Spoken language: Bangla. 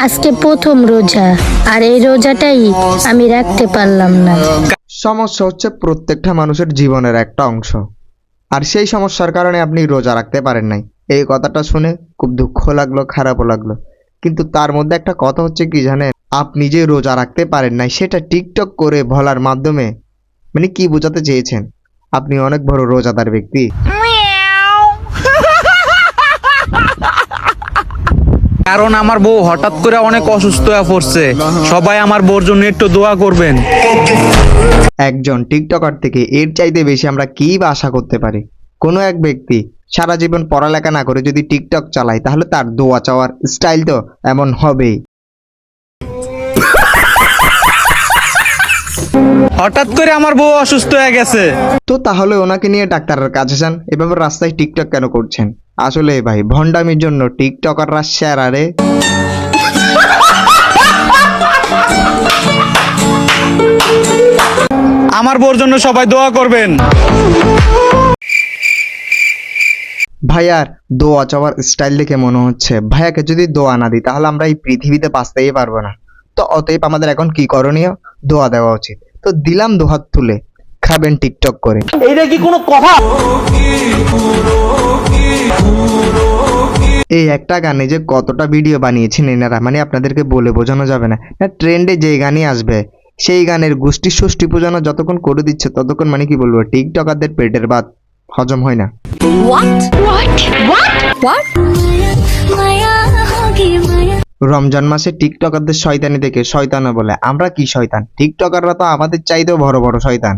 আজকে প্রথম রোজা, আর এই রোজাটাই আমি রাখতে পারলাম না। সমস্যা হচ্ছে প্রত্যেকটা মানুষের জীবনের একটা অংশ, আর সেই সমস্যার কারণে আপনি রোজা রাখতে পারেন নাই। এই কথাটা শুনে খুব দুঃখ লাগলো, খারাপও লাগলো। কিন্তু তার মধ্যে একটা কথা হচ্ছে কি জানেন, আপনি যে রোজা রাখতে পারেন নাই সেটা টিকটক করে বলার মাধ্যমে মানে কি বোঝাতে চেয়েছেন? আপনি অনেক বড় রোজাদার ব্যক্তি। কারণ আমার বউ হঠাৎ করে অনেক অসুস্থ হয়ে পড়ছে, সবাই আমার বউর জন্য একটু দোয়া করবেন। একজন টিকটকার থেকে এর চাইতে বেশি আমরা কি বা আশা করতে পারি? কোনো এক ব্যক্তি সারা জীবন পড়ালেখা না করে যদি টিকটক চালায়, তাহলে তার দোয়া চাওয়ার স্টাইল তো এমন হবেই। হঠাৎ করে আমার বউ অসুস্থ হয়ে গেছে। তো তাহলে ওনাকে নিয়ে ডাক্তারের কাছে যান, এভাবে রাস্তায় টিকটক কেন করছেন? আসলে ভাই, ভণ্ডামির জন্য টিকটকাররা সেরা রে। আমার বউর জন্য সবাই দোয়া করবেন। ভাইয়ার দোয়া চাওয়ার স্টাইল দেখে মনে হচ্ছে ভাইয়াকে যদি দোয়া না দিই তাহলে আমরা এই পৃথিবীতে বাঁচতেই পারবো না। তো অতএব আমাদের এখন কি করণীয়? দোয়া দেওয়া উচিত। তো দিলাম দুহাত তুলে, খাবেন টিকটক করে। এইটা কি কোনো কথা? এই একটা গানে যে কতটা ভিডিও বানিয়েছেন এনারা, মানে আপনাদেরকে বলে বোঝানো যাবে না। ট্রেন্ডে যেই গানই আসবে সেই গানের গোষ্ঠী ষষ্ঠী পূজানো যতক্ষণ করে দিচ্ছে ততক্ষণ মানে কি বলবো, টিকটকারদের পেটের ভাত হজম হয় না। রমজান মাসে টিকটকারদের শয়তানি দেখে শয়তানও বলে আমরা কি শয়তান? টিকটকাররা তো আমাদের চাইতেও বড় বড় শয়তান।